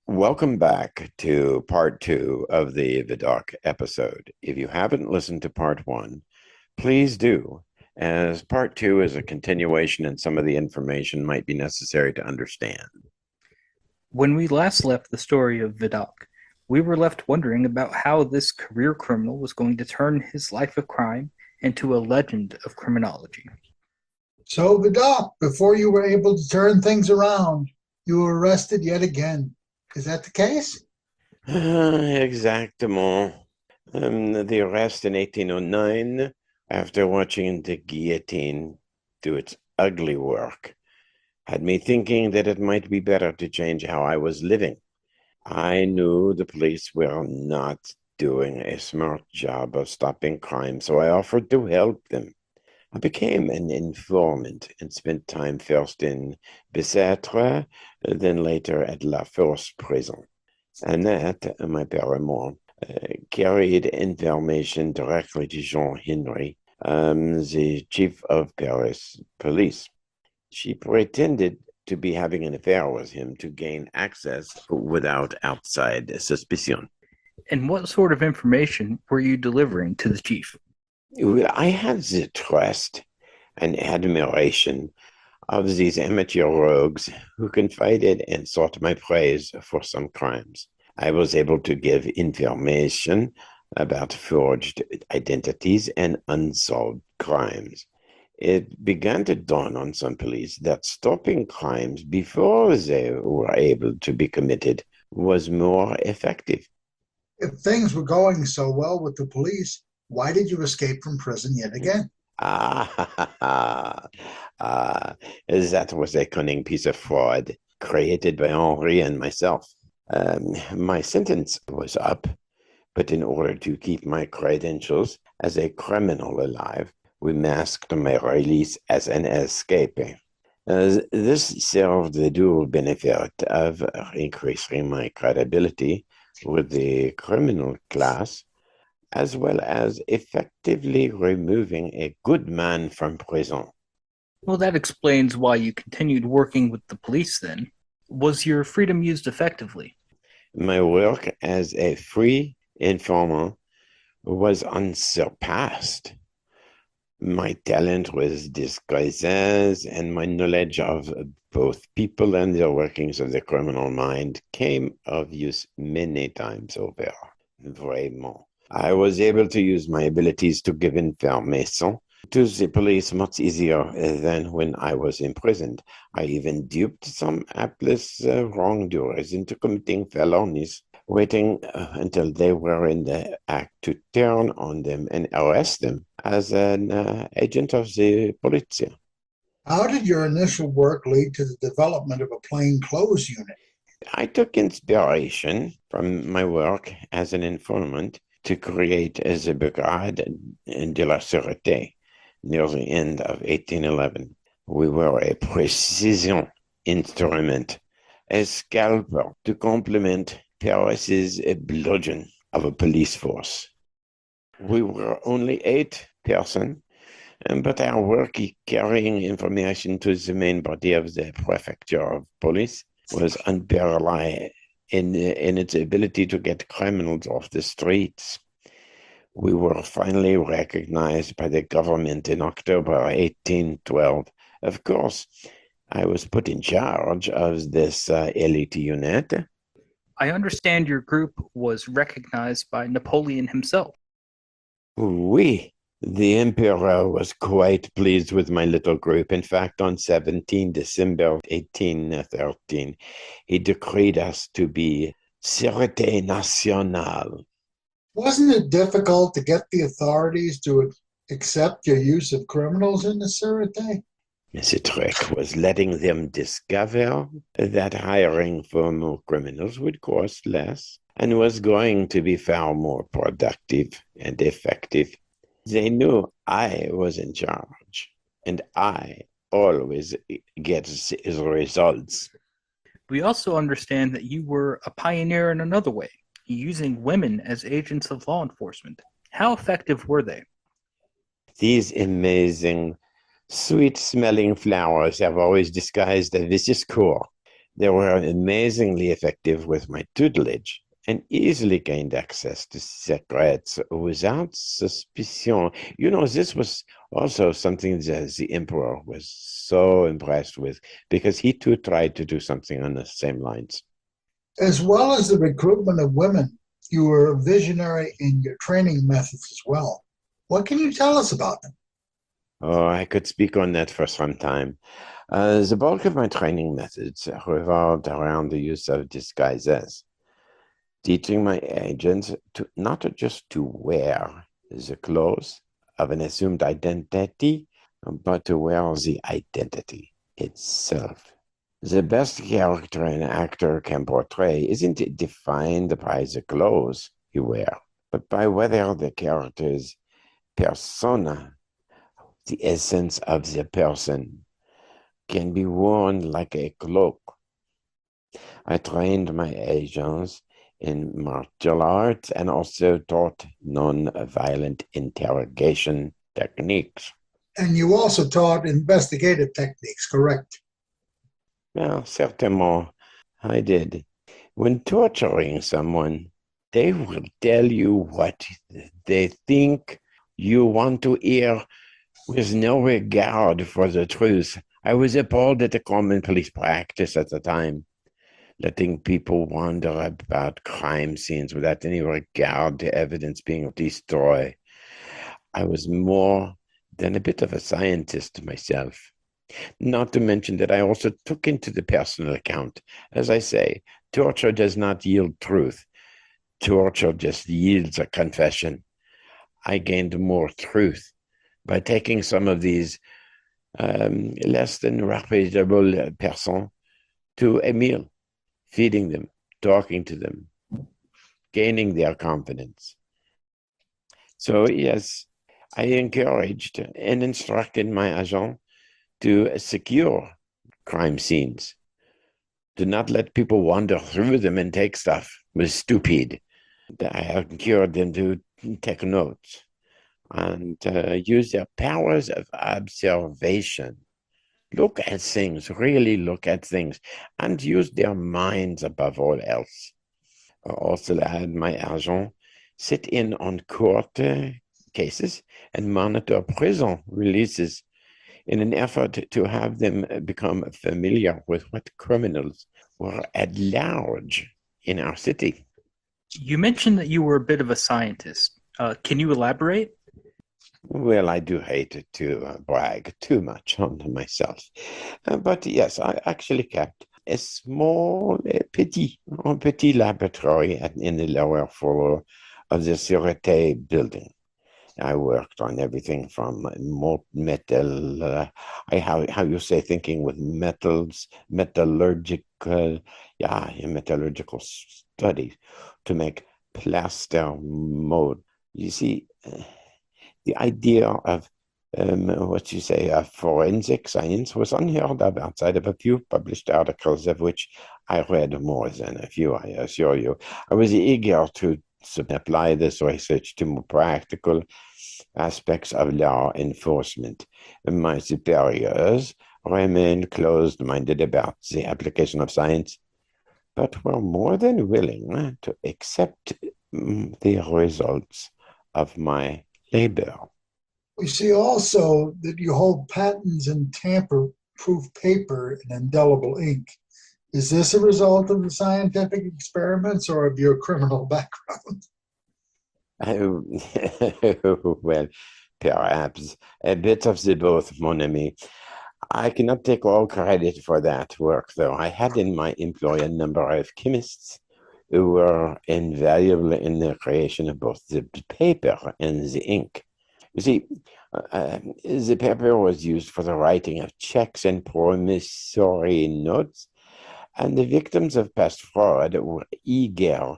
Welcome back to part two of the Vidocq episode. If you haven't listened to part one, please do, as part two is a continuation and some of the information might be necessary to understand. When we last left the story of Vidocq, we were left wondering about how this career criminal was going to turn his life of crime into a legend of criminology. So, Vidocq, before you were able to turn things around, you were arrested yet again. Is that the case? Exactement. The arrest in 1809, after watching the guillotine do its ugly work, had me thinking that it might be better to change how I was living. I knew the police were not doing a smart job of stopping crime, so I offered to help them. I became an informant and spent time first in Bicêtre, then later at La Force prison. Annette, my paramour, carried information directly to Jean-Henri, the chief of Paris police. She pretended to be having an affair with him to gain access without outside suspicion. And what sort of information were you delivering to the chief? I had the trust and admiration of these amateur rogues who confided and sought my praise for some crimes. I was able to give information about forged identities and unsolved crimes. It began to dawn on some police that stopping crimes before they were able to be committed was more effective. If things were going so well with the police, why did you escape from prison yet again? That was a cunning piece of fraud created by Henri and myself. My sentence was up, but in order to keep my credentials as a criminal alive, we masked my release as an escape. This served the dual benefit of increasing my credibility with the criminal class, as well as effectively removing a good man from prison. Well, that explains why you continued working with the police then. Was your freedom used effectively? My work as a free informant was unsurpassed. My talent with disguises and my knowledge of both people and the workings of the criminal mind came of use many times over. Vraiment. I was able to use my abilities to give information to the police much easier than when I was imprisoned. I even duped some hapless wrongdoers into committing felonies, waiting until they were in the act to turn on them and arrest them as an agent of the police. How did your initial work lead to the development of a plainclothes unit? I took inspiration from my work as an informant to create the Brigade de la Sûreté near the end of 1811. We were a precision instrument, a scalpel to complement Paris's bludgeon of a police force. We were only 8 persons, but our work carrying information to the main body of the prefecture of police was unparalleled in its ability to get criminals off the streets. We were finally recognized by the government in October 1812. Of course, I was put in charge of this elite unit. I understand your group was recognized by Napoleon himself. Oui, the emperor was quite pleased with my little group. In fact, on 17 December 1813, he decreed us to be Sûreté Nationale. Wasn't it difficult to get the authorities to accept your use of criminals in the Sûreté? The trick was letting them discover that hiring for more criminals would cost less and was going to be far more productive and effective. They knew I was in charge, and I always get results. We also understand that you were a pioneer in another way, using women as agents of law enforcement. How effective were they? These amazing, sweet-smelling flowers have always disguised a vicious core. They were amazingly effective with my tutelage and easily gained access to secrets without suspicion. This was also something that the emperor was so impressed with because he too tried to do something on the same lines. As well as the recruitment of women, you were a visionary in your training methods as well. What can you tell us about them? Oh, I could speak on that for some time. The bulk of my training methods revolved around the use of disguises, teaching my agents to not just to wear the clothes of an assumed identity, but to wear the identity itself. The best character an actor can portray isn't defined by the clothes you wear, but by whether the character's persona, the essence of the person, can be worn like a cloak. I trained my agents in martial arts and also taught non-violent interrogation techniques. And you also taught investigative techniques, correct? Well, certainement, I did. When torturing someone, they will tell you what they think you want to hear with no regard for the truth. I was appalled at the common police practice at the time, letting people wander about crime scenes without any regard to evidence being destroyed. I was more than a bit of a scientist myself. Not to mention that I also took into the personal account. As I say, torture does not yield truth. Torture just yields a confession. I gained more truth by taking some of these less than reputable persons to a meal, feeding them, talking to them, gaining their confidence. So, yes, I encouraged and instructed my agent to secure crime scenes. Do not let people wander through them and take stuff. It was stupid. I encouraged them to take notes and use their powers of observation. Look at things, really look at things, and use their minds above all else. I also had my agent sit in on court cases and monitor prison releases in an effort to have them become familiar with what criminals were at large in our city. You mentioned that you were a bit of a scientist. Can you elaborate? Well, I do hate to brag too much on myself. But yes, I actually kept a small, petit laboratory in the lower floor of the Sûreté building. I worked on everything from metal, how you say, thinking with metals, metallurgical studies to make plaster mold. You see, the idea of forensic science was unheard of outside of a few published articles, of which I read more than a few, I assure you. I was eager to apply this research to more practical aspects of law enforcement. My superiors remained closed-minded about the application of science, but were more than willing to accept the results of my labor. We see also that you hold patents in tamper-proof paper and indelible ink. Is this a result of the scientific experiments or of your criminal background? Well, perhaps a bit of the both, mon ami. I cannot take all credit for that work, though. I had in my employ a number of chemists who were invaluable in the creation of both the paper and the ink. You see, the paper was used for the writing of checks and promissory notes, and the victims of past fraud were eager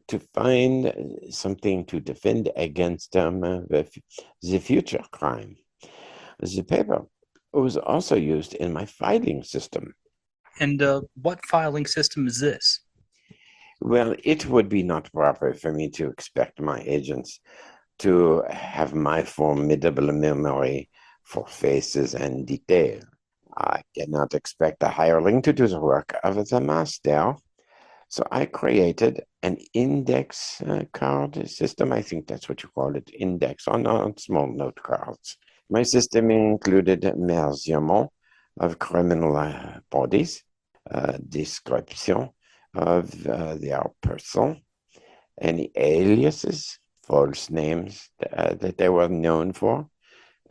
to find something to defend against the future crime. The paper was also used in my filing system. And what filing system is this? Well, it would be not proper for me to expect my agents to have my formidable memory for faces and detail. I cannot expect a hireling to do the work of the master. So I created an index card system. I think that's what you call it, index on small note cards. My system included measurement of criminal bodies, description of their person, any aliases, false names that they were known for,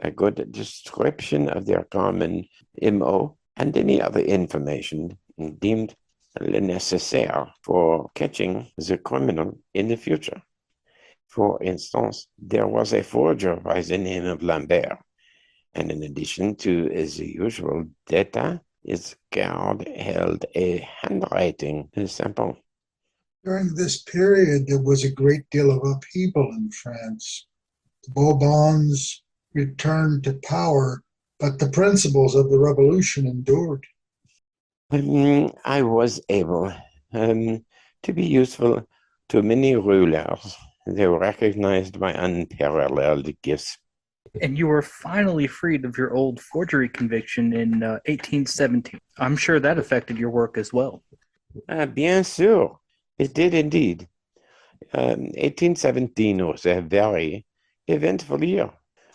a good description of their common MO, and any other information deemed necessaire for catching the criminal in the future. For instance, there was a forger by the name of Lambert, and in addition to the usual data, his guard held a handwriting sample. During this period, there was a great deal of upheaval in France. The Bourbons returned to power, but the principles of the revolution endured. I was able to be useful to many rulers. They recognized my unparalleled gifts. And you were finally freed of your old forgery conviction in 1817. I'm sure that affected your work as well. Bien sûr, it did indeed. 1817 was a very eventful year.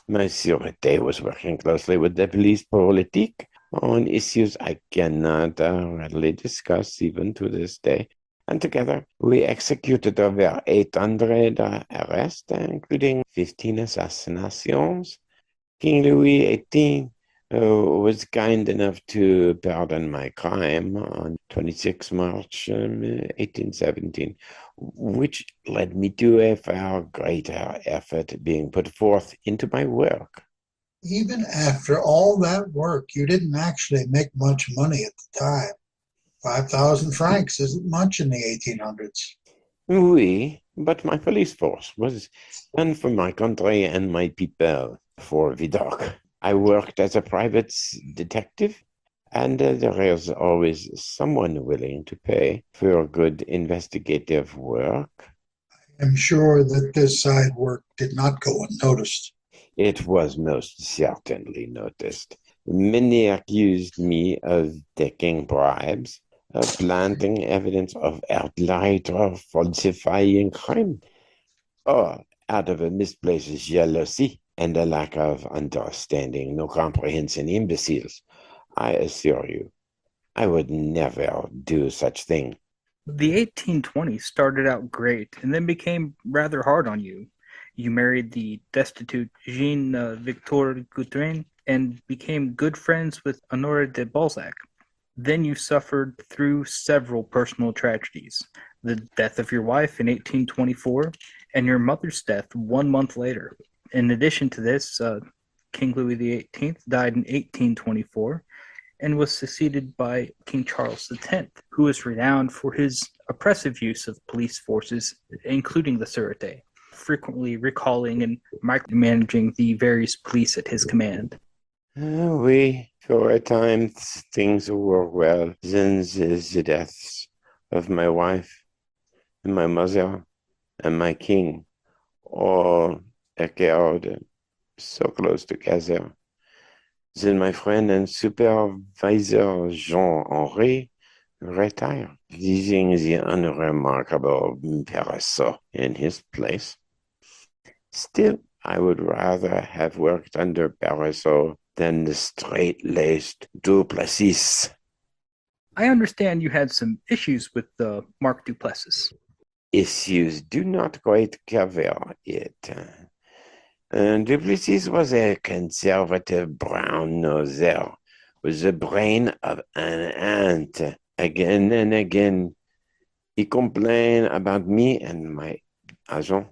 My Sûreté was working closely with the police politique on issues I cannot readily discuss even to this day. And together, we executed over 800 arrests, including 15 assassinations. King Louis XVIII was kind enough to pardon my crime on 26 March 1817, which led me to a far greater effort being put forth into my work. Even after all that work, you didn't actually make much money at the time. 5,000 francs isn't much in the 1800s. Oui, but my police force was done for my country and my people. For Vidocq, I worked as a private detective, and there is always someone willing to pay for good investigative work. I'm sure that this side work did not go unnoticed. It was most certainly noticed. Many accused me of taking bribes, of planting evidence of outright or falsifying crime, or out of a misplaced jealousy and a lack of understanding, no comprehension, imbeciles. I assure you, I would never do such thing. The 1820s started out great and then became rather hard on you. You married the destitute Jean Victor Goutrain and became good friends with Honore de Balzac. Then you suffered through several personal tragedies: the death of your wife in 1824 and your mother's death 1 month later. In addition to this, King Louis XVIII died in 1824 and was succeeded by King Charles X, who is renowned for his oppressive use of police forces, including the Sûreté, frequently recalling and micromanaging the various police at his command. For a time, things were well. Then the deaths of my wife, and my mother, and my king all occurred so close together. Then my friend and supervisor Jean-Henri retired, leaving the unremarkable Peresso in his place. Still, I would rather have worked under Peresso than the straight-laced Duplessis. I understand you had some issues with Mark Duplessis. Issues do not quite cover it. Duplessis was a conservative brown-noser with the brain of an ant. Again and again, he complained about me and my agent,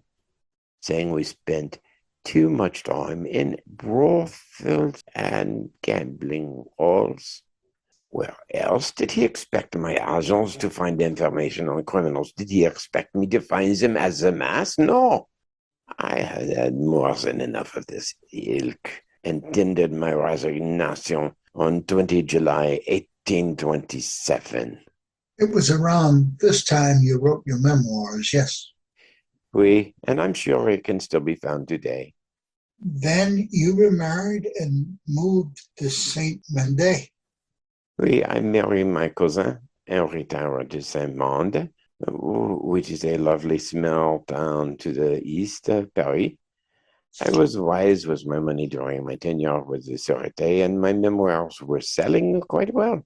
saying we spent too much time in brothels and gambling halls. Where else did he expect my agents to find information on criminals? Did he expect me to find them as a mass? No. I had had more than enough of this ilk and tendered my resignation on 20 July 1827. It was around this time you wrote your memoirs, yes. Oui, and I'm sure it can still be found today. Then you remarried and moved to Saint Mandé. Oui, I married my cousin, Henrietta de Saint-Mande, which is a lovely small town to the east of Paris. I was wise with my money during my tenure with the Sûreté, and my memoirs were selling quite well.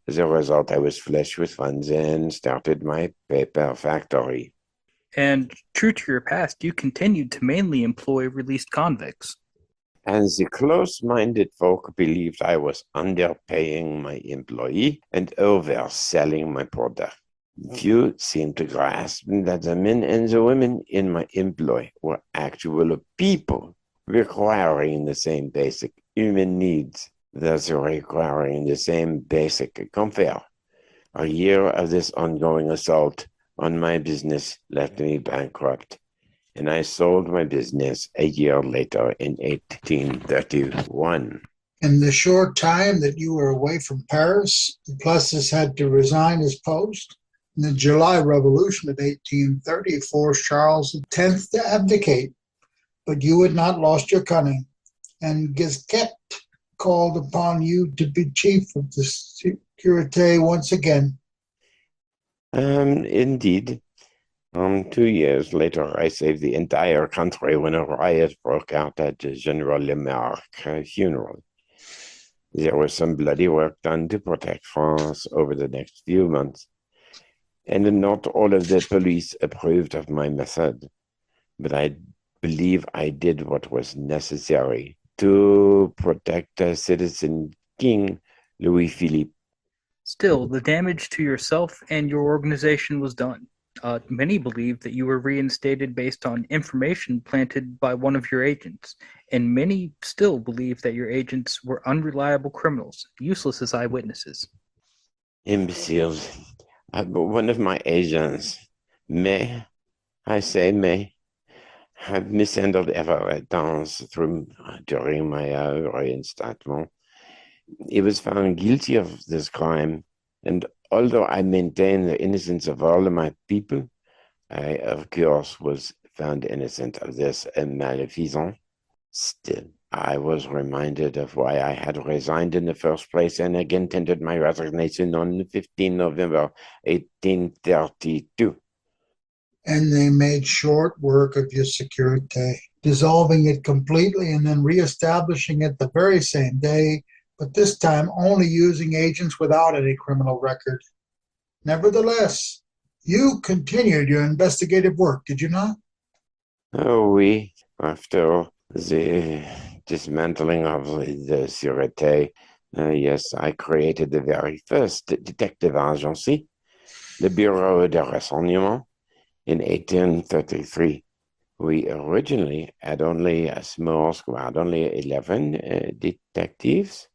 As a result, I was flush with funds and started my paper factory. And true to your past, you continued to mainly employ released convicts. And the close-minded folk believed I was underpaying my employee and overselling my product. Few seemed to grasp that the men and the women in my employ were actual people requiring the same basic human needs, thus requiring the same basic comfort. A year of this ongoing assault on my business left me bankrupt, and I sold my business a year later in 1831. In the short time that you were away from Paris, Duplessis had to resign his post. And the July Revolution of 1830 forced Charles X to abdicate, but you had not lost your cunning, and Gisquet called upon you to be chief of the Securite once again. Indeed. 2 years later, I saved the entire country when a riot broke out at the General Lamarck funeral. There was some bloody work done to protect France over the next few months, and not all of the police approved of my method, but I believe I did what was necessary to protect the citizen king, Louis Philippe. Still, the damage to yourself and your organization was done. Many believe that you were reinstated based on information planted by one of your agents, and many still believe that your agents were unreliable criminals, useless as eyewitnesses. Imbeciles. One of my agents, may, I say may, have mishandled evidence during my reinstatement. He was found guilty of this crime, and although I maintain the innocence of all of my people, I, of course, was found innocent of this malfeasance. Still, I was reminded of why I had resigned in the first place and again tendered my resignation on 15 November 1832. And they made short work of your Securite, dissolving it completely and then reestablishing it the very same day, but this time only using agents without any criminal record. Nevertheless, you continued your investigative work, did you not? Oh, oui, after the dismantling of the Sûreté, yes, I created the very first detective agency, the Bureau de Renseignement, in 1833. We originally had only a small squad, only 11 detectives,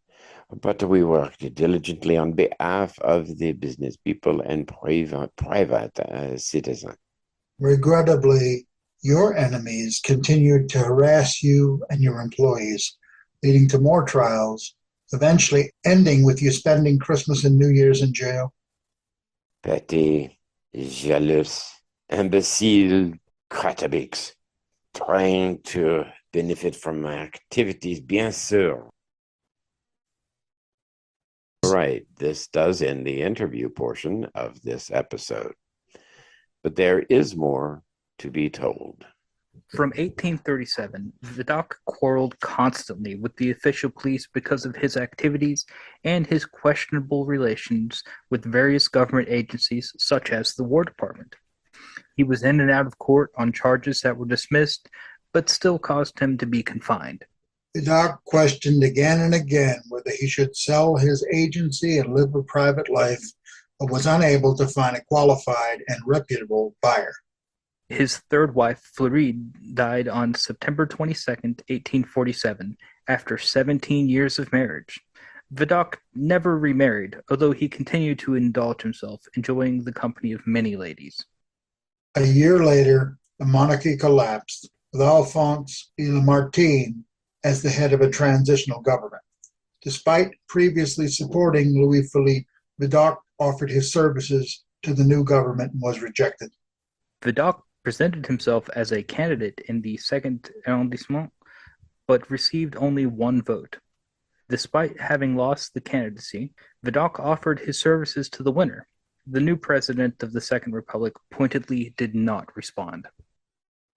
but we worked diligently on behalf of the business people and private citizens. Regrettably, your enemies continued to harass you and your employees, leading to more trials, eventually ending with you spending Christmas and New Year's in jail. Petty, jealous, imbecile cratabix, trying to benefit from my activities, bien sûr. All right, this does end the interview portion of this episode, but there is more to be told. From 1837, Vidocq quarreled constantly with the official police because of his activities and his questionable relations with various government agencies, such as the War Department. He was in and out of court on charges that were dismissed, but still caused him to be confined. Vidocq questioned again and again whether he should sell his agency and live a private life, but was unable to find a qualified and reputable buyer. His third wife, Floride, died on September 22nd, 1847, after 17 years of marriage. Vidocq never remarried, although he continued to indulge himself, enjoying the company of many ladies. A year later, the monarchy collapsed, with Alphonse de Lamartine as the head of a transitional government. Despite previously supporting Louis Philippe, Vidocq offered his services to the new government and was rejected. Vidocq presented himself as a candidate in the second arrondissement, but received only one vote. Despite having lost the candidacy, Vidocq offered his services to the winner. The new president of the Second Republic pointedly did not respond.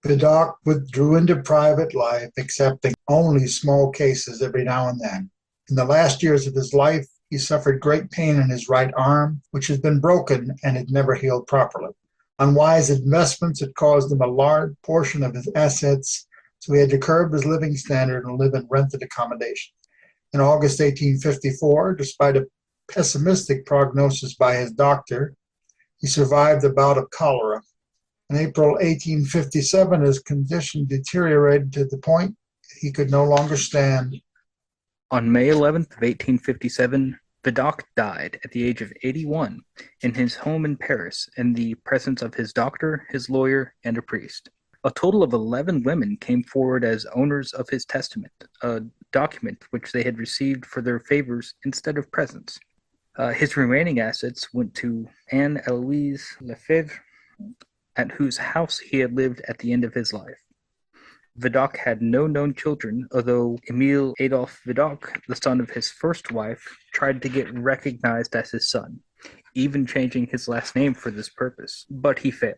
Vidocq withdrew into private life, accepting only small cases every now and then. In the last years of his life, he suffered great pain in his right arm, which had been broken and had never healed properly. Unwise investments had caused him a large portion of his assets, so he had to curb his living standard and live in rented accommodation. In August 1854, despite a pessimistic prognosis by his doctor, he survived a bout of cholera. In April 1857, his condition deteriorated to the point he could no longer stand. On May 11th of 1857, Vidocq died at the age of 81 in his home in Paris in the presence of his doctor, his lawyer, and a priest. A total of 11 women came forward as owners of his testament, a document which they had received for their favors instead of presents. His remaining assets went to Anne Eloise Lefebvre, at whose house he had lived at the end of his life. Vidocq had no known children, although Emile Adolphe Vidocq, the son of his first wife, tried to get recognized as his son, even changing his last name for this purpose, but he failed.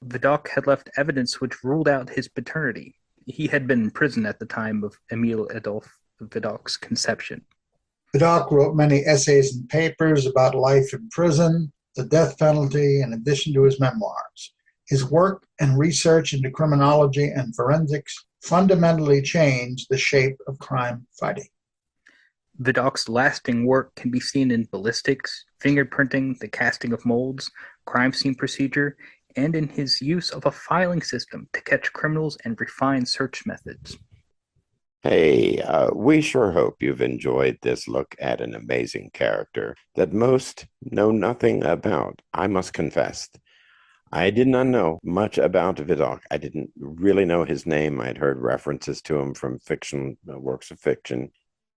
Vidocq had left evidence which ruled out his paternity. He had been in prison at the time of Emile Adolphe Vidocq's conception. Vidocq wrote many essays and papers about life in prison, the death penalty, in addition to his memoirs. His work and research into criminology and forensics fundamentally changed the shape of crime fighting. Vidocq's lasting work can be seen in ballistics, fingerprinting, the casting of molds, crime scene procedure, and in his use of a filing system to catch criminals and refine search methods. Hey, we sure hope you've enjoyed this look at an amazing character that most know nothing about. I must confess, I did not know much about Vidocq. I didn't really know his name. I'd heard references to him from fiction, works of fiction,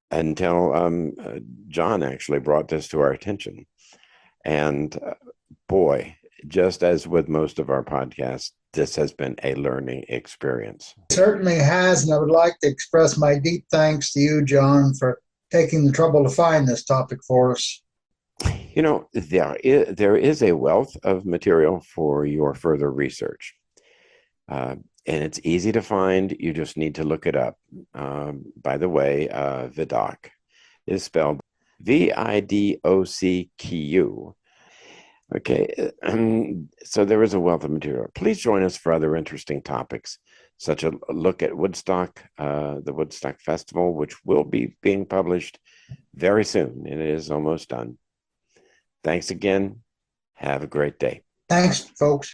until John actually brought this to our attention. And boy, just as with most of our podcasts, this has been a learning experience. It certainly has, and I would like to express my deep thanks to you, John, for taking the trouble to find this topic for us. You know, there is a wealth of material for your further research. And it's easy to find. You just need to look it up. By the way, Vidocq is spelled Vidocq. Okay, so there is a wealth of material. Please join us for other interesting topics, such a look at Woodstock, the Woodstock Festival, which will be being published very soon. It is almost done. Thanks again. Have a great day. Thanks, folks.